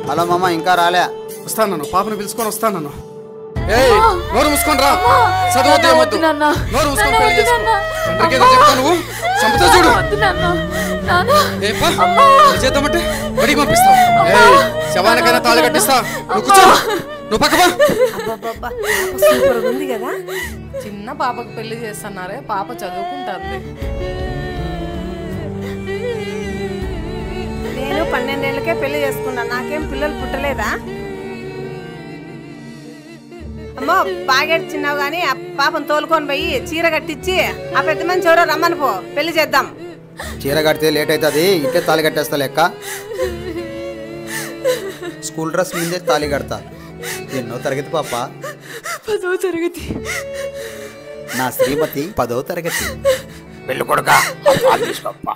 Hello మామ, ఇంకా రాలే? వస్తాను, పాపను పిలుచుకొని వస్తాను. నోరు మూసుకొని రా, చదవద్దు ఏమొద్దు, నోరు మూసుకొని పెళ్లి చేసుకో. తండ్రికి ఏదో చెప్తా, నువ్వు చంపుతా చూడు. చేద్దామంటే బడికి పంపిస్తావు, శవానికైనా తాళి కట్టిస్తా. నువ్వు కూర్చో, నువ్వు పక్కపా. ఉంది కదా, చిన్న పాపకు పెళ్లి చేస్తున్నారే, పాప చదువుకుంటుంది. నేను 12 ఏళ్ళకే పెళ్లి చేసుకున్నా, నాకేం పిల్లలు పుట్టలేదా? అమ్మో బాగా చిన్నావు గాని ఆ పాపను తోలుకొని పోయి చీర కట్టించి ఆ పెద్ద మంచి ఎవరో రమ్మని పో, పెళ్లి చేద్దాం. చీర కడితే లేట్ అవుతుంది, ఇంటే తాళి కట్టేస్తా లెక్క. స్కూల్ డ్రెస్ ముందే తాళి కడతా. ఎన్నో తరగతి పాప? 10వ తరగతి. నా శ్రీమతి 10వ తరగతి. పెళ్ళి కొడుక తీసుకోప్ప.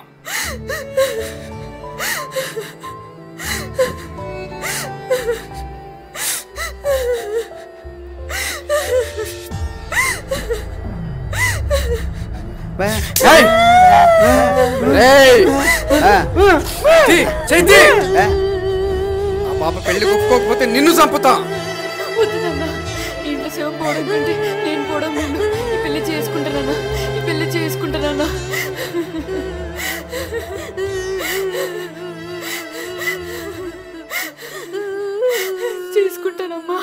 పాప పెళ్లి ఒప్పుకోకపోతే నిన్ను చంపుతా. ఇంట్లో శవం పోవడం కంటే నేను పోవడం ముందు ఈ పెళ్లి చేసుకుంటానన్నా, ఈ పెళ్లి చేసుకుంటానన్నా. చేసుకుంటానమ్మా.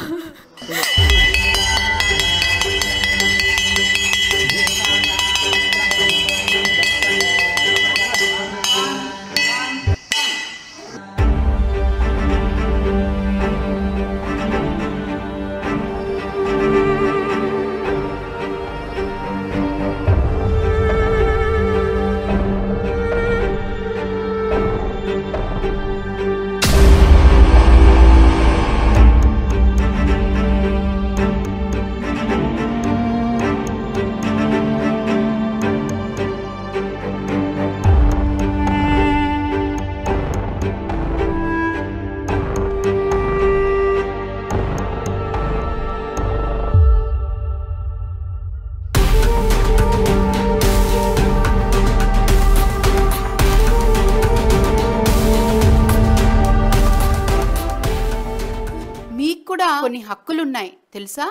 కొన్ని హక్కులున్నాయి తెలుసా?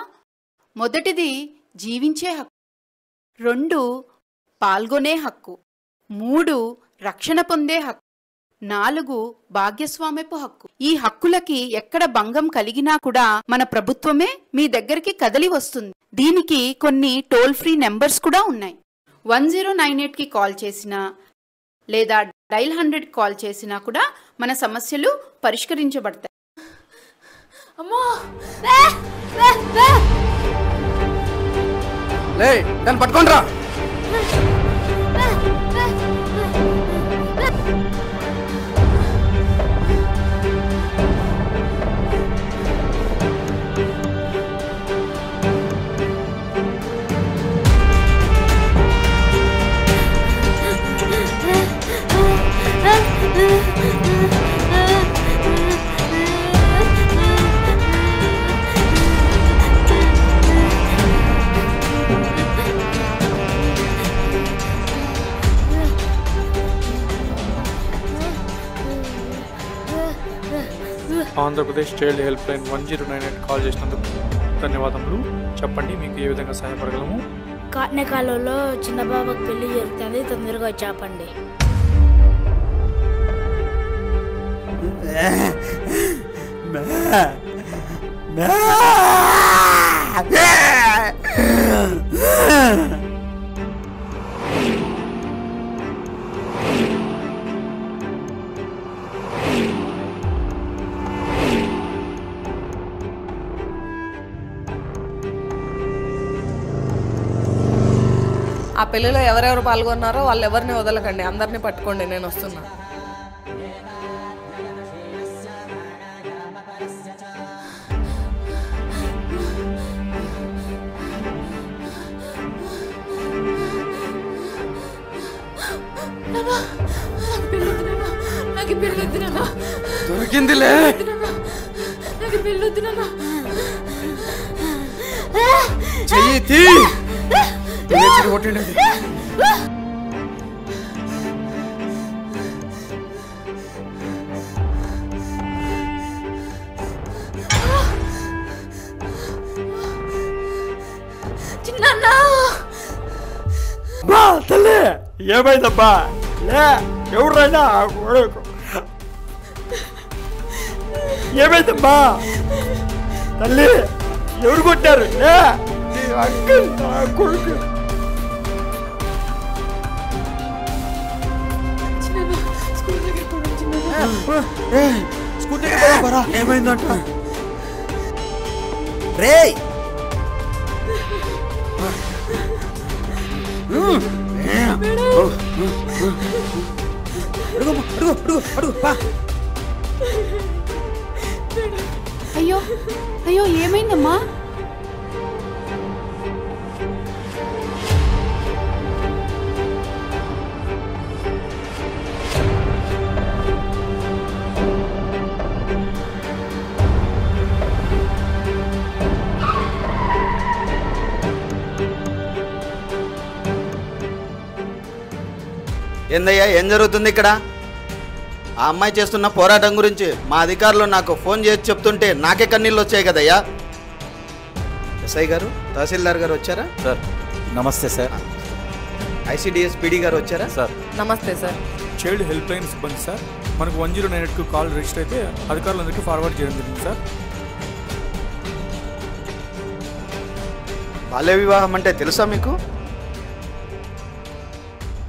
మొదటిది జీవించే హక్కు, 2 పాల్గొనే హక్కు, 3 రక్షణ పొందే హక్కు, 4 భాగ్యస్వామ్యపు హక్కు. ఈ హక్కులకి ఎక్కడ భంగం కలిగినా కూడా మన ప్రభుత్వమే మీ దగ్గరికి కదలి వస్తుంది. దీనికి కొన్ని టోల్ ఫ్రీ నెంబర్స్ కూడా ఉన్నాయి. 1098కి కాల్ చేసినా లేదా డైల్ 100 కాల్ చేసినా కూడా మన సమస్యలు పరిష్కరించబడతాయి. అమ్మా లే, దాన్ని పట్టుకోండి రా. Andhra Pradesh child help line 1098 call చేసినందుకు ధన్యవాదములు. చెప్పండి, మీకు ఏ విధంగా సహాయపడగలము? కాటనకాలలో చిన్న బాబాకు పెళ్లి జరుగుతుంది, తొందరగా చెప్పండి. ఆ పెళ్లిలో ఎవరెవరు పాల్గొన్నారో వాళ్ళు ఎవరిని వదలకండి, అందరినీ పట్టుకోండి. నేను వస్తున్నా. దొరికిందిలే. చెయ్యి కొట్టిండేది. ఏమైందమ్మా? లే, ఎవరైనా కొడుకు ఏమైందమ్మా? తల్లి ఎవరు కొట్టారు? లే, నీ అక్క నా కొడుకు. ఏమైందంట? రే అయ్యో అయ్యో ఏమైందమ్మా? ఏందయ్యా, ఏం జరుగుతుంది ఇక్కడ? ఆ అమ్మాయి చేస్తున్న పోరాటం గురించి మా అధికారులు నాకు ఫోన్ చేసి చెప్తుంటే నాకే కన్నీళ్ళు వచ్చాయి కదయ్యా. ఎస్ఐ గారు, తహసీల్దార్ గారు వచ్చారా? సార్ నమస్తే సార్. ఐసిడిఎస్ పిడి గారు వచ్చారా? సార్ నమస్తే సార్. చైల్డ్ హెల్ప్ లైన్ సిబ్బంది సార్. మనకు 1098కు కాల్ రిజిస్టర్ అయితే అధికారులందరికీ ఫార్వర్డ్ చేయడం జరిగింది సార్. బాల్య వివాహం అంటే తెలుసా మీకు?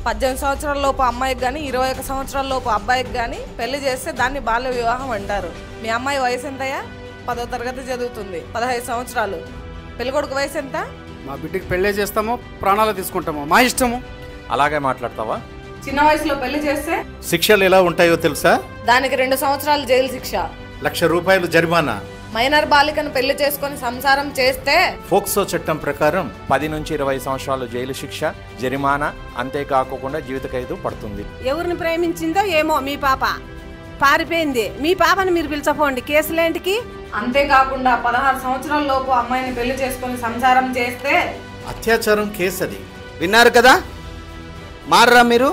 18 సంవత్సరాల లోపు అమ్మాయికి కానీ 21 సంవత్సరాల లోపు అబ్బాయికి కానీ పెళ్లి చేస్తే దాన్ని బాల్య వివాహం అంటారు. మీ అమ్మాయి వయసు ఎంతయ్యా? 10వ తరగతి చదువుతుంది. 15 సంవత్సరాలు. పెళ్ళికొడుకు వయసు ఎంత? మా బిడ్డకి పెళ్ళే చేస్తామో ప్రాణాలు తీసుకుంటామో మా ఇష్టము. అలాగే మాట్లాడతావా? చిన్న వయసులో పెళ్లి చేస్తే శిక్షలు ఎలా ఉంటాయో తెలుసా? దానికి 2 సంవత్సరాలు జైలు శిక్ష, ₹1,00,000 జరిమానా. మైనర్ బాలికను పెళ్లి చేసుకొని సంసారం చేస్తే ఫోక్సో చట్టం ప్రకారం 10 నుంచి 20 సంవత్సరాలు జైలు శిక్ష, జరిమానా, అంతేకాకుండా జీవిత ఖైదు పడుతుంది. ఎవరిని ప్రేమించిందో ఏమో మీ పాప పారిపోయింది. మీ పాపని మీరు పిలిచపోండి. కేసులేంటికి? అంతేకాకుండా 16 సంవత్సరాల లోపు అమ్మాయిని పెళ్లి చేసుకొని సంసారం చేస్తే అత్యాచారం కేసు అది. విన్నారు కదా, మారరా మీరు?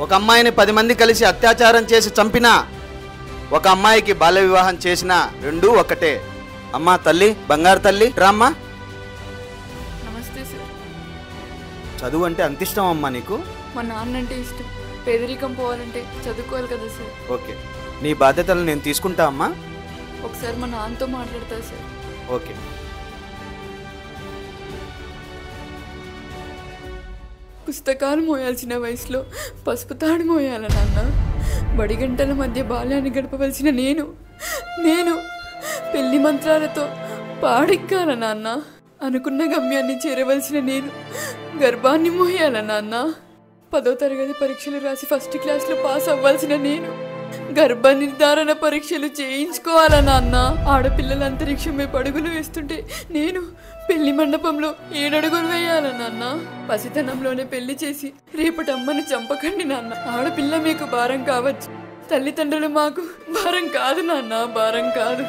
ఒక అమ్మాయిని 10 మంది కలిసి అత్యాచారం చేసి చంపినా, ఒక అమ్మాయికి బాల్య వివాహం చేసినా రెండూ ఒకటే. అమ్మా తల్లి, బంగారు తల్లి, రామ్మా. నమస్తే సార్. చదువు అంటే అంత ఇష్టం అమ్మా నీకు? మా నాన్న అంటే ఇష్టం. పేదరికం పోవాలంటే చదువుకోవాలి కదా సార్. ఓకే, నీ బాధ్యతలు నేను తీసుకుంటా అమ్మా. ఒకసారి మా నాన్నతో మాట్లాడతా సార్. ఓకే. పుస్తకాలు మోయాల్సిన వయసులో పసుపు తాడు మోయాల నాన్న. బడి గంటల మధ్య బాల్యాన్ని గడపవలసిన నేను పెళ్లి మంత్రాలతో పాడెక్కాల నాన్న. అనుకున్న గమ్యాన్ని చేరవలసిన నేను గర్భాన్ని మోయాల నాన్న. 10వ తరగతి పరీక్షలు రాసి ఫస్ట్ క్లాస్లో పాస్ అవ్వాల్సిన నేను గర్భ నిర్ధారణ పరీక్షలు చేయించుకోవాలా నాన్న. ఆడపిల్లల అంతరిక్షమే పడుగులు వేస్తుంటే నేను పెళ్లి మండపంలో 7 అడుగులు వేయాల నాన్న. పసితనంలోనే పెళ్లి చేసి రేపటి అమ్మను చంపకండి నాన్న. ఆడపిల్ల మీకు భారం కావచ్చు, తల్లిదండ్రులు మాకు భారం కాదు నాన్న, భారం కాదు.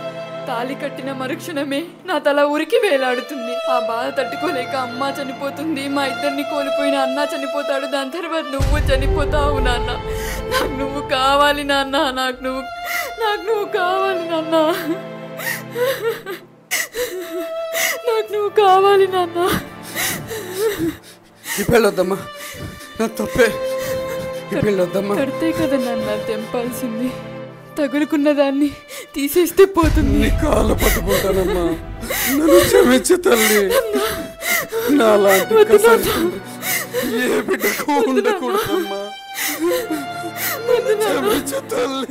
తాళి కట్టిన మరుక్షణమే నా తల ఉరికి వేలాడుతుంది. ఆ బాధ తట్టుకోలేక అమ్మ చనిపోతుంది, మా ఇద్దరిని కోల్పోయిన అన్న చనిపోతాడు, దాని తర్వాత నువ్వు చనిపోతావు నాన్న. నాకు నువ్వు కావాలి నాన్న, నాకు నువ్వు కావాలి నాన్న, నాకు నువ్వు కావాలి నాన్న. ఈ పెళ్ళొద్దమ్మా, నా తప్పే. ఈ పెళ్ళొద్దమ్మా. కడితే కదా నాన్న తెంపాల్సింది. తగులుకున్న దాన్ని తీసేస్తే పోతుంది. నీ కాళ్ళు పట్టుకుంటానమ్మా, నన్ను క్షమించు తల్లి. నాలాంటి ఏ బిడ్డకు ఉండకూడదమ్మా, క్షమించు తల్లి.